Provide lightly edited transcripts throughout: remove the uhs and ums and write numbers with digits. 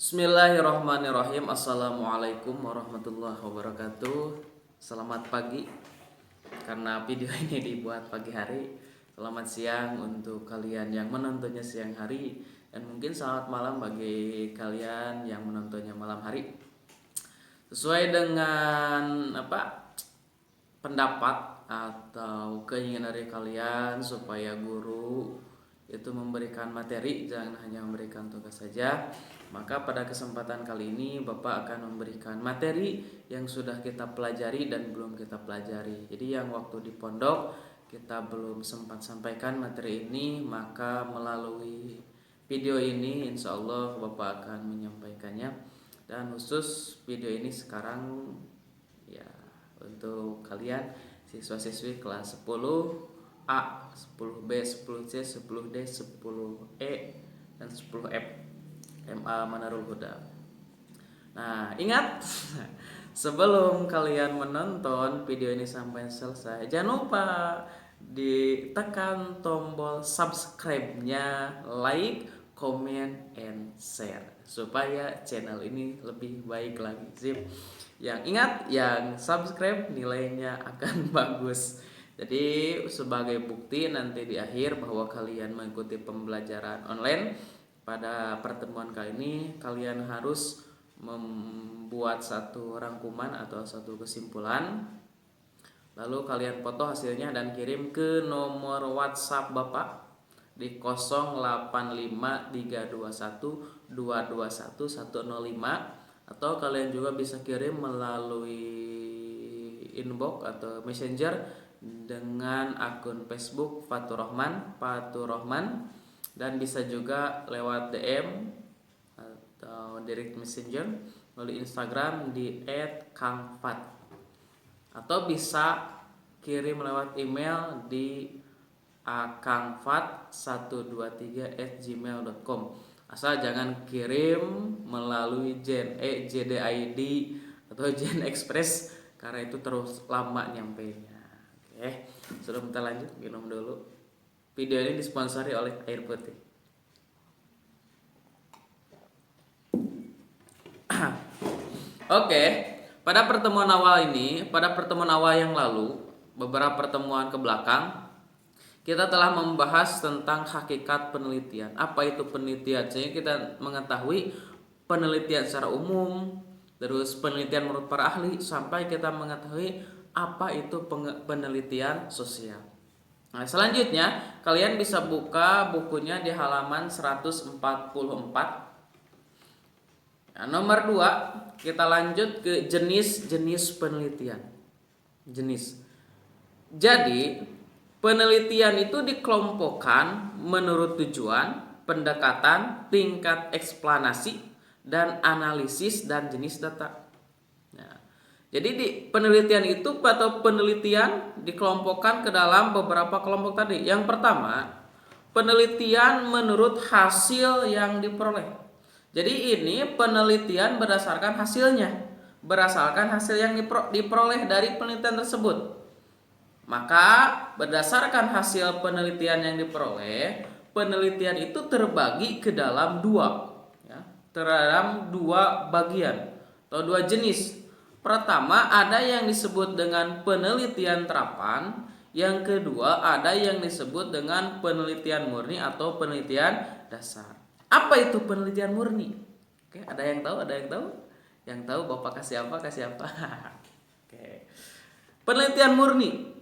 Bismillahirrahmanirrahim. Assalamualaikum warahmatullahi wabarakatuh. Selamat pagi, karena video ini dibuat pagi hari. Selamat siang untuk kalian yang menontonnya siang hari, dan mungkin selamat malam bagi kalian yang menontonnya malam hari. Sesuai dengan pendapat atau keinginan dari kalian, supaya guru itu memberikan materi, jangan hanya memberikan tugas saja, maka pada kesempatan kali ini Bapak akan memberikan materi yang sudah kita pelajari dan belum kita pelajari. Jadi yang waktu di pondok kita belum sempat sampaikan materi ini, maka melalui video ini insya Allah Bapak akan menyampaikannya. Dan khusus video ini sekarang ya untuk kalian siswa-siswi kelas 10A, 10B, 10C, 10D, 10E, dan 10F MA Manarul Huda. Nah, ingat sebelum kalian menonton video ini sampai selesai, jangan lupa ditekan tombol subscribe-nya, like, comment, and share supaya channel ini lebih baik lagi. Sip. Yang ingat, yang subscribe nilainya akan bagus. Jadi sebagai bukti nanti di akhir bahwa kalian mengikuti pembelajaran online, pada pertemuan kali ini kalian harus membuat satu rangkuman atau satu kesimpulan, lalu kalian foto hasilnya dan kirim ke nomor WhatsApp Bapak di 085321221105, atau kalian juga bisa kirim melalui inbox atau messenger dengan akun Facebook Fatur Rahman, dan bisa juga lewat DM atau direct messenger melalui Instagram di @kangfat, atau bisa kirim lewat email di akangfat123@gmail.com. Asal jangan kirim melalui JDID atau Jen Express, karena itu terus lama nyampainya. Oke, sebelum kita lanjut, minum dulu. Video ini disponsori oleh air putih. Oke, pada pertemuan awal yang lalu, beberapa pertemuan ke belakang, kita telah membahas tentang hakikat penelitian. Apa itu penelitian? Sehingga kita mengetahui penelitian secara umum, terus penelitian menurut para ahli, sampai kita mengetahui apa itu penelitian sosial. Nah, selanjutnya kalian bisa buka bukunya di halaman 144. Nah, nomor 2, kita lanjut ke jenis-jenis penelitian. Jadi, penelitian itu dikelompokkan menurut tujuan, pendekatan, tingkat eksplanasi, dan analisis dan jenis data. Jadi di penelitian itu atau penelitian dikelompokkan ke dalam beberapa kelompok tadi. Yang pertama, penelitian menurut hasil yang diperoleh. Jadi ini penelitian berdasarkan hasilnya, berdasarkan hasil yang diperoleh dari penelitian tersebut. Maka berdasarkan hasil penelitian yang diperoleh, penelitian itu terbagi ke dalam dua bagian atau dua jenis. Pertama, ada yang disebut dengan penelitian terapan. Yang kedua, ada yang disebut dengan penelitian murni atau penelitian dasar. Apa itu penelitian murni? Oke, ada yang tahu? Yang tahu Bapak kasih apa? Oke. Penelitian murni.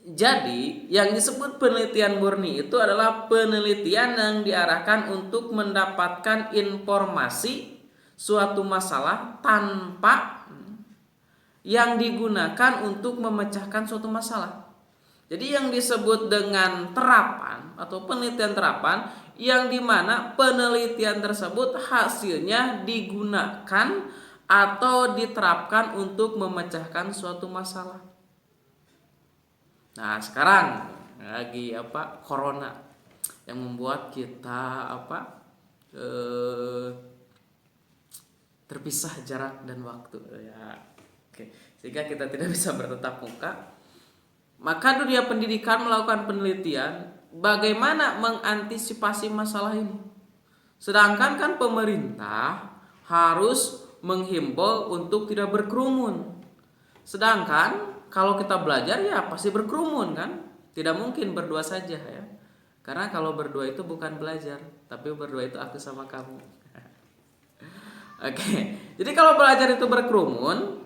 Jadi, yang disebut penelitian murni itu adalah penelitian yang diarahkan untuk mendapatkan informasi suatu masalah tanpa yang digunakan untuk memecahkan suatu masalah. Jadi yang disebut dengan terapan atau penelitian terapan, yang dimana penelitian tersebut hasilnya digunakan atau diterapkan untuk memecahkan suatu masalah. Nah, sekarang lagi corona yang membuat kita terpisah jarak dan waktu ya. Oke, sehingga kita tidak bisa bertatap muka. Maka dunia pendidikan melakukan penelitian bagaimana mengantisipasi masalah ini. Sedangkan kan pemerintah harus menghimbau untuk tidak berkerumun. Sedangkan kalau kita belajar ya pasti berkerumun kan? Tidak mungkin berdua saja ya. Karena kalau berdua itu bukan belajar, tapi berdua itu aku sama kamu. Oke. Jadi kalau belajar itu berkerumun,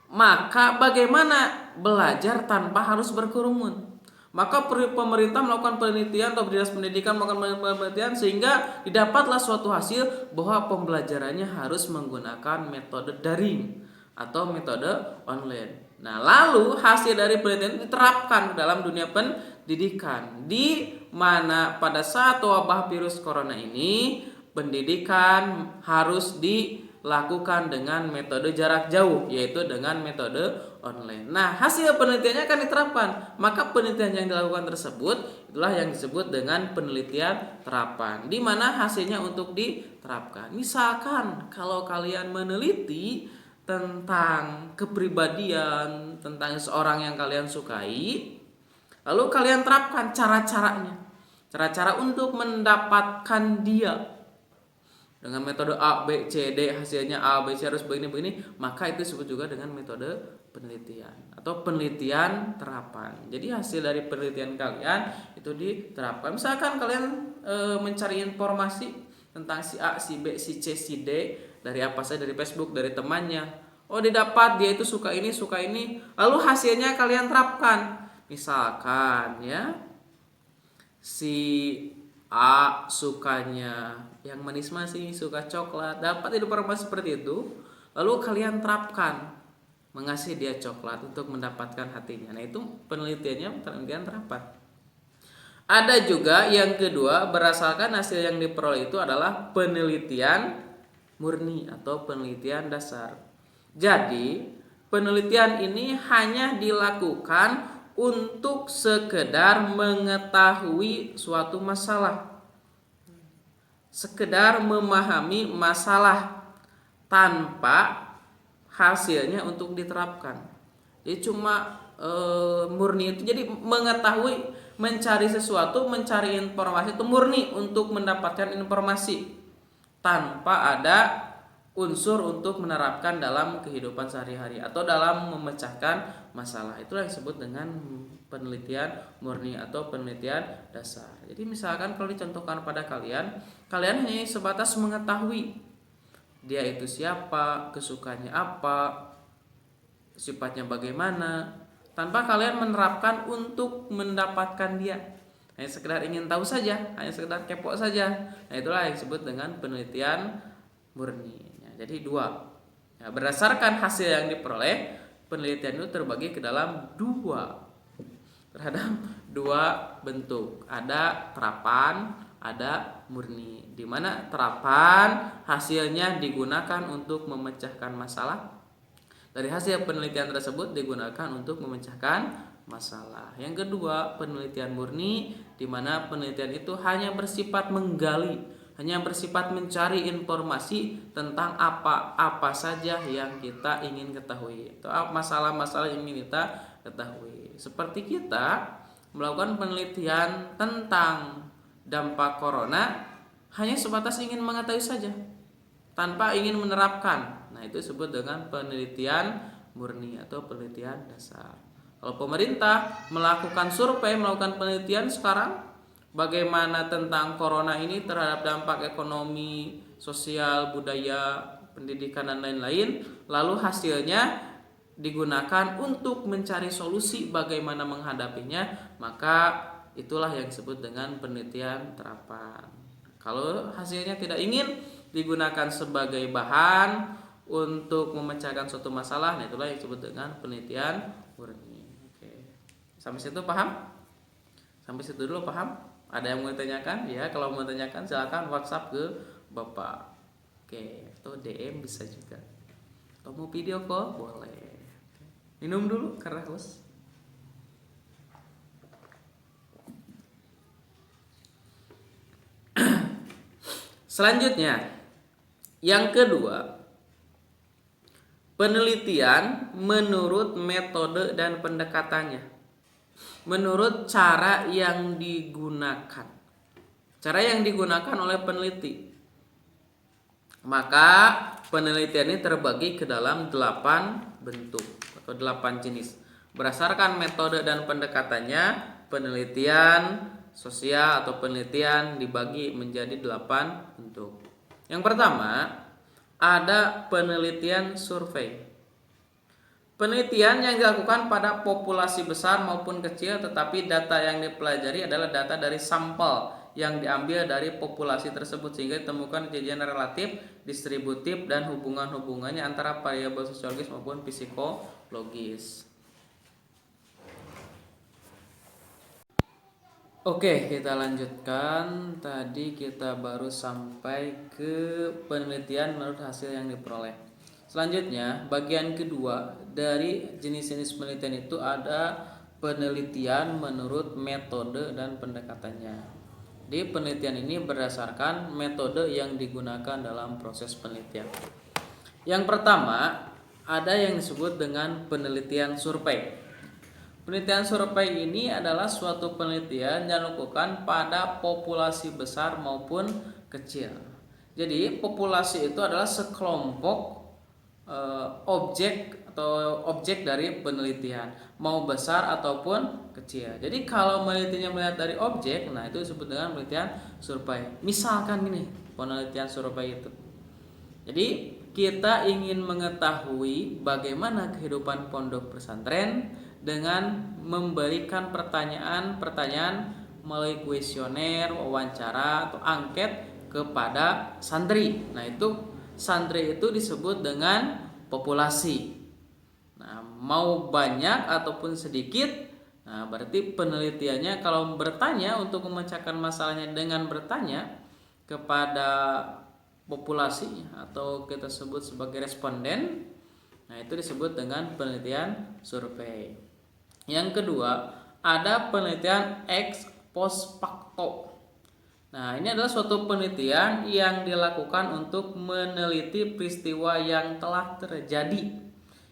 maka bagaimana belajar tanpa harus berkerumun? Maka pemerintah melakukan penelitian atau dinas pendidikan melakukan penelitian sehingga didapatlah suatu hasil bahwa pembelajarannya harus menggunakan metode daring atau metode online. Nah, lalu hasil dari penelitian diterapkan dalam dunia pendidikan di mana pada saat wabah virus corona ini pendidikan harus dilakukan dengan metode jarak jauh, yaitu dengan metode online. Nah, hasil penelitiannya akan diterapkan. Maka penelitian yang dilakukan tersebut itulah yang disebut dengan penelitian terapan, di mana hasilnya untuk diterapkan. Misalkan kalau kalian meneliti tentang kepribadian, tentang seorang yang kalian sukai, lalu kalian terapkan cara-caranya, cara-cara untuk mendapatkan dia dengan metode A, B, C, D, hasilnya A, B, C harus begini, maka itu disebut juga dengan metode penelitian atau penelitian terapan. Jadi hasil dari penelitian kalian itu diterapkan. Misalkan kalian mencari informasi tentang si A, si B, si C, si D dari apa saja, dari Facebook, dari temannya. Oh, didapat dia itu suka ini, lalu hasilnya kalian terapkan. Misalkan ya, si A sukanya yang manis-manis, suka coklat, dapat informasi seperti itu, lalu kalian terapkan mengasih dia coklat untuk mendapatkan hatinya. Nah, itu penelitiannya penelitian terapan. Ada juga yang kedua, berdasarkan hasil yang diperoleh itu adalah penelitian murni atau penelitian dasar. Jadi, penelitian ini hanya dilakukan untuk sekedar mengetahui suatu masalah, sekedar memahami masalah tanpa hasilnya untuk diterapkan. Jadi cuma murni itu jadi mengetahui, mencari sesuatu, mencari informasi itu murni untuk mendapatkan informasi tanpa ada unsur untuk menerapkan dalam kehidupan sehari-hari atau dalam memecahkan masalah. Itulah yang disebut dengan penelitian murni atau penelitian dasar. Jadi misalkan kalau dicontohkan pada kalian hanya sebatas mengetahui dia itu siapa, kesukaannya apa, sifatnya bagaimana, tanpa kalian menerapkan untuk mendapatkan dia. Hanya sekedar ingin tahu saja, hanya sekedar kepo saja. Nah, itulah yang disebut dengan penelitian murni. Jadi dua. Nah, berdasarkan hasil yang diperoleh, penelitian itu terbagi ke dalam terhadap dua bentuk. Ada terapan, ada murni. Di mana terapan hasilnya digunakan untuk memecahkan masalah. Dari hasil penelitian tersebut digunakan untuk memecahkan masalah. Yang kedua, penelitian murni, di mana penelitian itu hanya bersifat menggali, hanya bersifat mencari informasi tentang apa saja yang kita ingin ketahui, atau masalah-masalah yang ingin kita ketahui. Seperti kita melakukan penelitian tentang dampak corona hanya sebatas ingin mengetahui saja, tanpa ingin menerapkan. Nah, itu disebut dengan penelitian murni atau penelitian dasar. Kalau pemerintah melakukan survei, melakukan penelitian sekarang bagaimana tentang corona ini terhadap dampak ekonomi, sosial, budaya, pendidikan dan lain-lain, lalu hasilnya digunakan untuk mencari solusi bagaimana menghadapinya, maka itulah yang disebut dengan penelitian terapan. Kalau hasilnya tidak ingin digunakan sebagai bahan untuk memecahkan suatu masalah, nah itulah yang disebut dengan penelitian murni. Oke. Sampai situ paham? Sampai situ dulu paham? Ada yang mau ditanyakan? Ya, kalau mau tanyakan silakan WhatsApp ke Bapak. Oke, atau DM bisa juga. Atau mau video call boleh. Minum dulu karena haus. Selanjutnya, yang kedua, penelitian menurut metode dan pendekatannya, menurut cara yang digunakan oleh peneliti. Maka penelitian ini terbagi ke dalam 8 bentuk atau 8 jenis. Berdasarkan metode dan pendekatannya, penelitian sosial atau penelitian dibagi menjadi 8 bentuk. Yang pertama, ada penelitian survei. Penelitian yang dilakukan pada populasi besar maupun kecil, tetapi data yang dipelajari adalah data dari sampel yang diambil dari populasi tersebut sehingga ditemukan kejadian relatif, distributif, dan hubungan-hubungannya antara variabel sosiologis maupun psikologis. Oke, kita lanjutkan. Tadi kita baru sampai ke penelitian menurut hasil yang diperoleh. Selanjutnya, bagian kedua dari jenis-jenis penelitian itu ada penelitian menurut metode dan pendekatannya. Di penelitian ini berdasarkan metode yang digunakan dalam proses penelitian. Yang pertama, ada yang disebut dengan penelitian survei. Penelitian survei ini adalah suatu penelitian yang dilakukan pada populasi besar maupun kecil. Jadi, populasi itu adalah sekelompok objek dari penelitian, mau besar ataupun kecil. Jadi kalau penelitiannya melihat dari objek, nah itu disebut dengan penelitian survei. Misalkan gini, penelitian survei itu. Jadi kita ingin mengetahui bagaimana kehidupan pondok pesantren dengan memberikan pertanyaan-pertanyaan melalui kuesioner, wawancara atau angket kepada santri. Nah, itu santri itu disebut dengan populasi. Nah, mau banyak ataupun sedikit, nah berarti penelitiannya kalau bertanya untuk memecahkan masalahnya dengan bertanya kepada populasi atau kita sebut sebagai responden, nah itu disebut dengan penelitian survei. Yang kedua, ada penelitian ex post facto. Nah, ini adalah suatu penelitian yang dilakukan untuk meneliti peristiwa yang telah terjadi,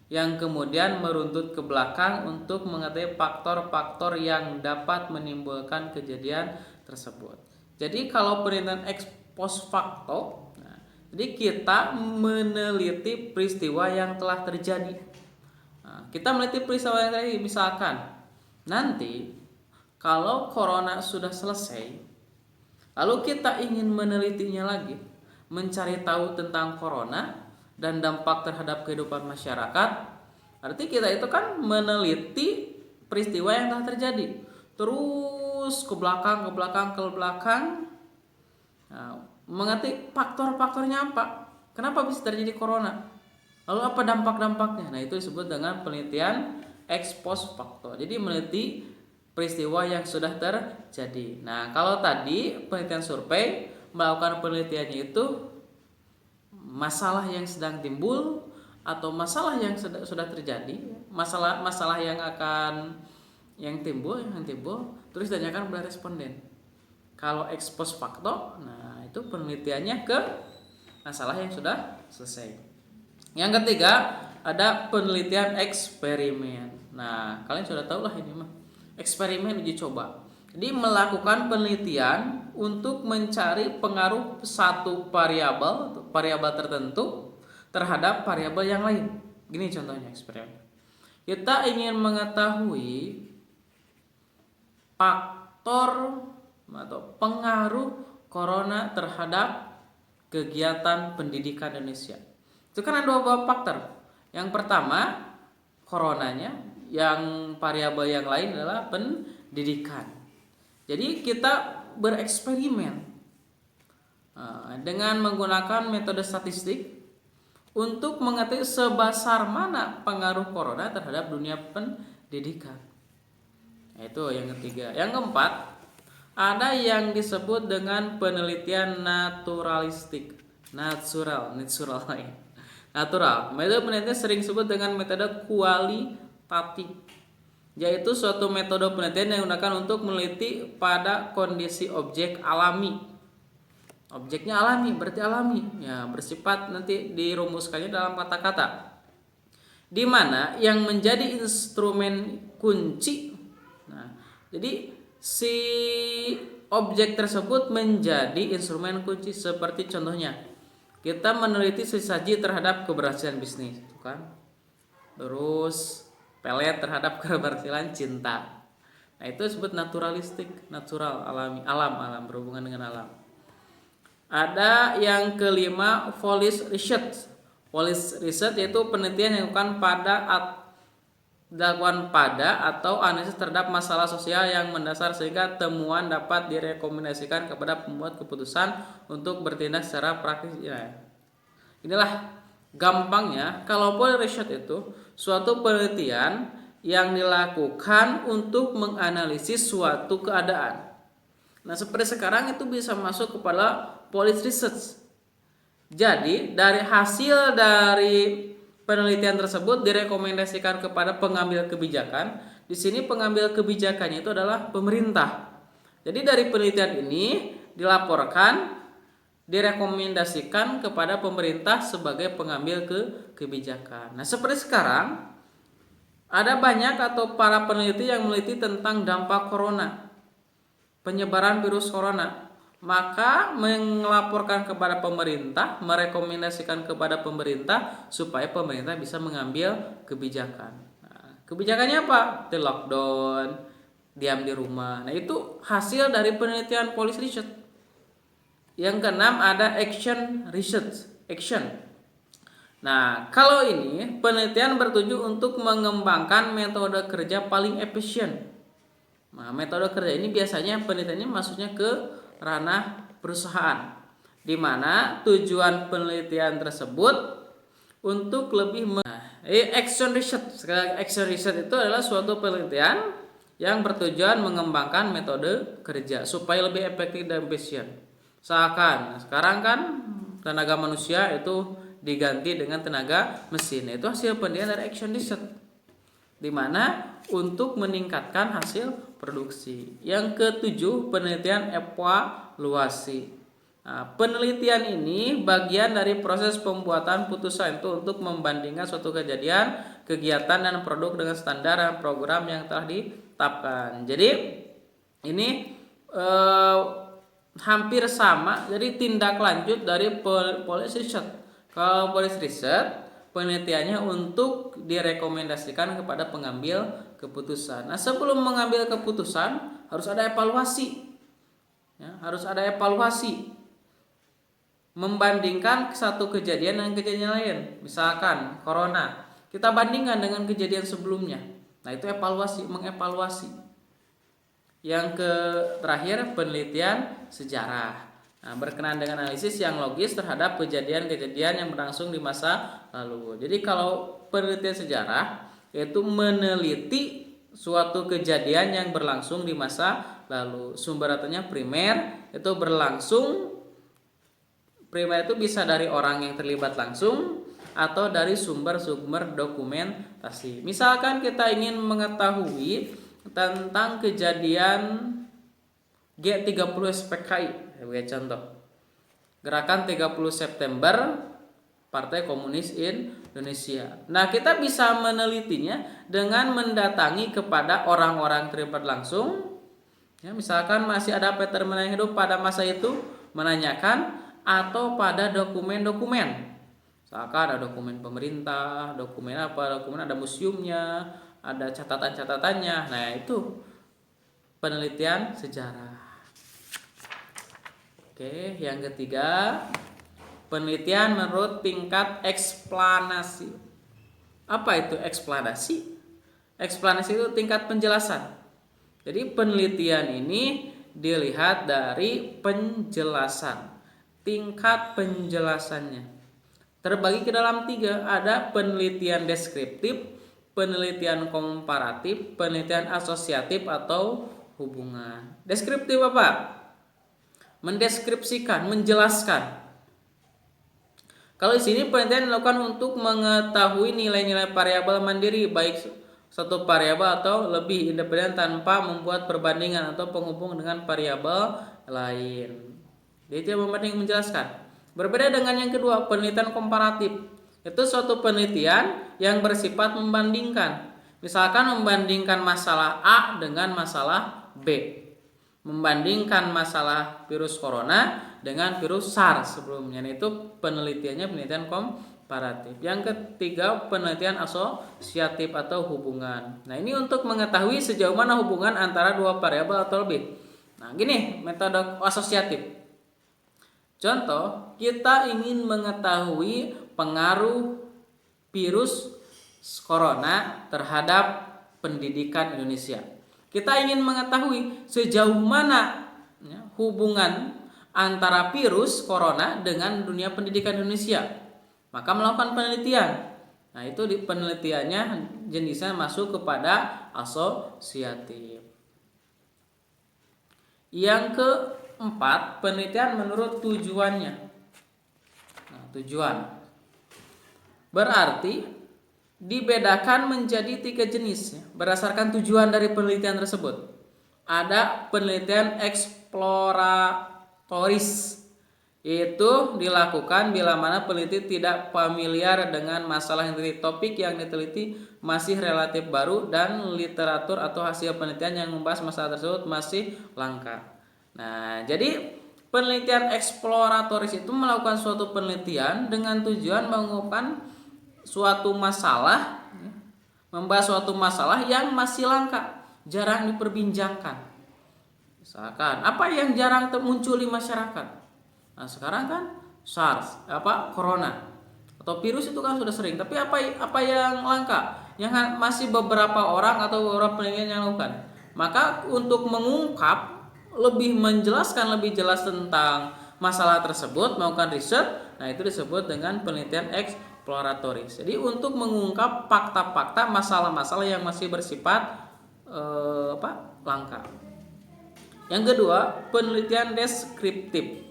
yang kemudian meruntut ke belakang untuk mengetahui faktor-faktor yang dapat menimbulkan kejadian tersebut. Jadi kalau penelitian ex post facto, nah, jadi kita meneliti peristiwa yang telah terjadi. Nah, kita meneliti peristiwa yang terjadi, misalkan nanti kalau corona sudah selesai, lalu kita ingin menelitinya lagi, mencari tahu tentang corona dan dampak terhadap kehidupan masyarakat. Berarti kita itu kan meneliti peristiwa yang telah terjadi, terus ke belakang. Nah, mengerti faktor-faktornya apa, kenapa bisa terjadi corona, lalu apa dampak-dampaknya. Nah, itu disebut dengan penelitian ex post facto. Jadi meneliti peristiwa yang sudah terjadi. Nah, kalau tadi penelitian survei melakukan penelitiannya itu masalah yang sedang timbul atau masalah yang sudah terjadi, masalah yang timbul terus ditanyakan kepada responden. Kalau ex post facto, nah itu penelitiannya ke masalah yang sudah selesai. Yang ketiga, ada penelitian eksperimen. Nah, kalian sudah tahu lah ini mah. Eksperimen uji coba. Jadi melakukan penelitian untuk mencari pengaruh satu variabel tertentu terhadap variabel yang lain. Gini contohnya eksperimen. Kita ingin mengetahui faktor atau pengaruh corona terhadap kegiatan pendidikan Indonesia. Itu kan ada dua faktor. Yang pertama coronanya, yang variabel yang lain adalah pendidikan. Jadi kita bereksperimen dengan menggunakan metode statistik untuk mengetahui sebesar mana pengaruh corona terhadap dunia pendidikan. Itu yang ketiga. Yang keempat, ada yang disebut dengan penelitian naturalistik, natural. Metode penelitian sering disebut dengan metode kualitatif, yaitu suatu metode penelitian yang digunakan untuk meneliti pada kondisi objek alami. Objeknya alami, berarti alami, ya bersifat nanti dirumuskannya dalam kata-kata, di mana yang menjadi instrumen kunci. Nah, jadi si objek tersebut menjadi instrumen kunci, seperti contohnya kita meneliti sesaji terhadap keberhasilan bisnis, kan? Terus pelet terhadap keberhasilan cinta. Nah, itu disebut naturalistik, natural, alami, alam berhubungan dengan alam. Ada yang kelima, policy research. Policy research yaitu penelitian yang dilakukan pada atau analisis terhadap masalah sosial yang mendasar sehingga temuan dapat direkomendasikan kepada pembuat keputusan untuk bertindak secara praktis. Ya. Inilah gampangnya, kalau policy research itu suatu penelitian yang dilakukan untuk menganalisis suatu keadaan. Nah, seperti sekarang itu bisa masuk kepada policy research. Jadi, dari hasil dari penelitian tersebut direkomendasikan kepada pengambil kebijakan. Di sini pengambil kebijakannya itu adalah pemerintah. Jadi dari penelitian ini dilaporkan, direkomendasikan kepada pemerintah sebagai pengambil kebijakan. Nah, seperti sekarang ada banyak atau para peneliti yang meneliti tentang dampak corona, penyebaran virus corona. Maka melaporkan kepada pemerintah, merekomendasikan kepada pemerintah supaya pemerintah bisa mengambil kebijakan. Nah, kebijakannya apa? Di lockdown, diam di rumah. Nah, itu hasil dari penelitian policy research. Yang keenam ada action research. Action. Nah, kalau ini penelitian bertujuan untuk mengembangkan metode kerja paling efisien. Nah, metode kerja ini biasanya penelitiannya masuknya ke ranah perusahaan, di mana tujuan penelitian tersebut untuk lebih action research. Action research itu adalah suatu penelitian yang bertujuan mengembangkan metode kerja supaya lebih efektif dan efisien. Sekarang kan tenaga manusia itu diganti dengan tenaga mesin. Itu hasil penelitian dari action research, di mana untuk meningkatkan hasil produksi. Yang ketujuh, penelitian evaluasi. Nah, penelitian ini bagian dari proses pembuatan putusan itu untuk membandingkan suatu kejadian, kegiatan dan produk dengan standar dan program yang telah ditetapkan. Jadi ini hampir sama. Jadi tindak lanjut dari policy research. Kalau policy research penelitiannya untuk direkomendasikan kepada pengambil keputusan. Nah, sebelum mengambil keputusan harus ada evaluasi. Ya, harus ada evaluasi. Membandingkan satu kejadian dengan kejadian lain. Misalkan corona, kita bandingkan dengan kejadian sebelumnya. Nah, itu evaluasi, mengevaluasi. Yang terakhir penelitian sejarah. Nah, berkenaan dengan analisis yang logis terhadap kejadian-kejadian yang berlangsung di masa lalu. Jadi kalau penelitian sejarah yaitu meneliti suatu kejadian yang berlangsung di masa lalu. Sumber datanya primer, itu berlangsung. Primer itu bisa dari orang yang terlibat langsung atau dari sumber-sumber dokumentasi. Misalkan kita ingin mengetahui tentang kejadian G30 SPKI. Contoh, gerakan 30 September Partai Komunis Indonesia. Nah, kita bisa menelitinya dengan mendatangi kepada orang-orang terlibat langsung. Ya, misalkan masih ada veteran yang hidup pada masa itu, menanyakan, atau pada dokumen-dokumen. Misalkan ada dokumen pemerintah, dokumen ada museumnya, ada catatan-catatannya. Nah, itu penelitian sejarah. Oke, yang ketiga, penelitian menurut tingkat eksplanasi. Apa itu eksplanasi? Eksplanasi itu tingkat penjelasan. Jadi penelitian ini dilihat dari penjelasan, tingkat penjelasannya. Terbagi ke dalam 3, ada penelitian deskriptif, penelitian komparatif, penelitian asosiatif atau hubungan. Deskriptif apa? Mendeskripsikan, menjelaskan. Kalau di sini penelitian dilakukan untuk mengetahui nilai-nilai variabel mandiri, baik satu variabel atau lebih independen tanpa membuat perbandingan atau penghubung dengan variabel lain. Jadi dia membanding, menjelaskan. Berbeda dengan yang kedua, penelitian komparatif. Itu suatu penelitian yang bersifat membandingkan. Misalkan membandingkan masalah A dengan masalah B. membandingkan masalah virus corona dengan virus SARS sebelumnya. Itu penelitiannya penelitian komparatif. Yang ketiga, penelitian asosiatif atau hubungan. Nah, ini untuk mengetahui sejauh mana hubungan antara dua variabel atau lebih. Nah, gini metode asosiatif. Contoh, kita ingin mengetahui pengaruh virus corona terhadap pendidikan Indonesia. Kita ingin mengetahui sejauh mana hubungan antara virus corona dengan dunia pendidikan Indonesia. Maka melakukan penelitian. Nah, itu di penelitiannya jenisnya masuk kepada asosiatif. Yang keempat, penelitian menurut tujuannya. Nah, tujuan berarti dibedakan menjadi 3 jenis berdasarkan tujuan dari penelitian tersebut. Ada penelitian eksploratoris, yaitu dilakukan bila mana peneliti tidak familiar dengan masalah yang diteliti. Topik yang diteliti masih relatif baru dan literatur atau hasil penelitian yang membahas masalah tersebut masih langka. Nah, jadi penelitian eksploratoris itu melakukan suatu penelitian dengan tujuan mengungkapkan suatu masalah, membahas suatu masalah yang masih langka, jarang diperbincangkan. Misalkan apa yang jarang muncul di masyarakat. Nah, sekarang kan SARS, corona atau virus itu kan sudah sering. Tapi apa yang langka, yang masih beberapa orang atau beberapa penelitian yang lakukan. Maka untuk mengungkap menjelaskan lebih jelas tentang masalah tersebut, melakukan riset, nah itu disebut dengan penelitian eksploratoris. Jadi untuk mengungkap fakta-fakta masalah-masalah yang masih bersifat langka. Yang kedua, penelitian deskriptif.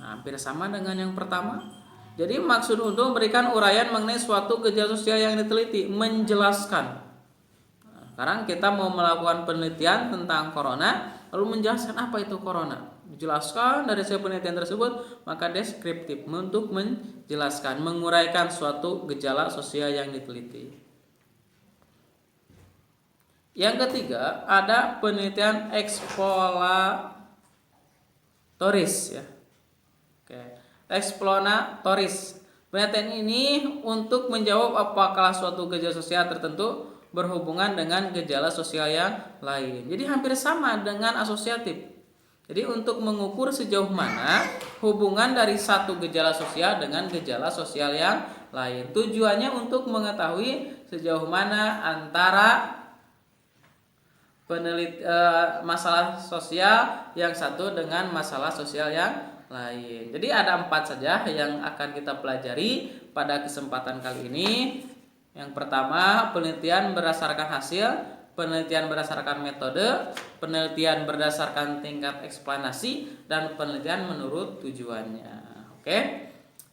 Nah, hampir sama dengan yang pertama. Jadi maksud untuk memberikan uraian mengenai suatu gejala sosial yang diteliti, menjelaskan. Nah, sekarang kita mau melakukan penelitian tentang corona, lalu menjelaskan apa itu corona. Dijelaskan dari hasil penelitian tersebut, maka deskriptif untuk menjelaskan, menguraikan suatu gejala sosial yang diteliti. Yang ketiga, ada penelitian eksploratoris ya. Oke, eksploratoris. Penelitian ini untuk menjawab apakah suatu gejala sosial tertentu berhubungan dengan gejala sosial yang lain. Jadi hampir sama dengan asosiatif. Jadi untuk mengukur sejauh mana hubungan dari satu gejala sosial dengan gejala sosial yang lain. Tujuannya untuk mengetahui sejauh mana antara masalah sosial yang satu dengan masalah sosial yang lain. Jadi ada 4 saja yang akan kita pelajari pada kesempatan kali ini. Yang pertama, penelitian berdasarkan hasil, penelitian berdasarkan metode, penelitian berdasarkan tingkat eksplanasi, dan penelitian menurut tujuannya. Oke?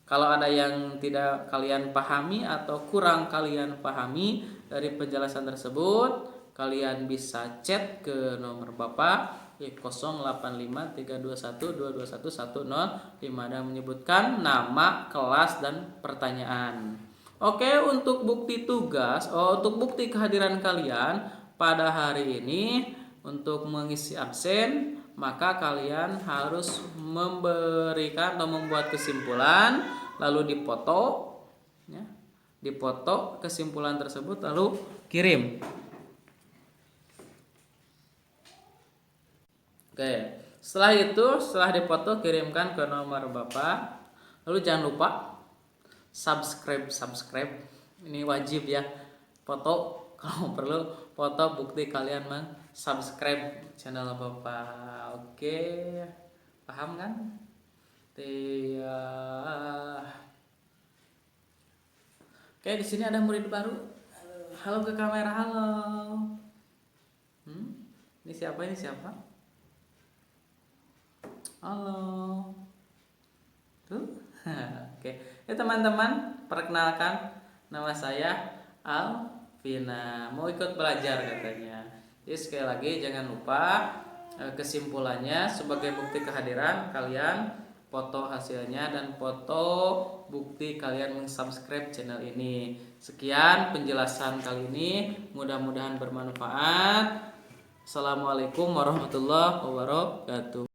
Kalau ada yang tidak kalian pahami atau kurang kalian pahami dari penjelasan tersebut, kalian bisa chat ke nomor Bapak 085321221105 dan menyebutkan nama, kelas, dan pertanyaan. Oke, untuk bukti tugas, untuk bukti kehadiran kalian pada hari ini untuk mengisi absen, maka kalian harus memberikan atau membuat kesimpulan, lalu dipoto, ya, dipoto kesimpulan tersebut lalu kirim. Oke, setelah dipoto kirimkan ke nomor Bapak. Lalu jangan lupa subscribe. Ini wajib ya. Foto kalau perlu foto bukti kalian subscribe channel Bapak. Oke. Paham kan? Oke, di sini ada murid baru. Halo ke kamera, halo. Ini siapa? Halo. Tuh. Oke. Ya teman-teman, perkenalkan nama saya Alvina. Mau ikut belajar katanya. Jadi sekali lagi jangan lupa kesimpulannya sebagai bukti kehadiran kalian foto hasilnya dan foto bukti kalian mensubscribe channel ini. Sekian penjelasan kali ini, mudah-mudahan bermanfaat. Assalamualaikum warahmatullahi wabarakatuh.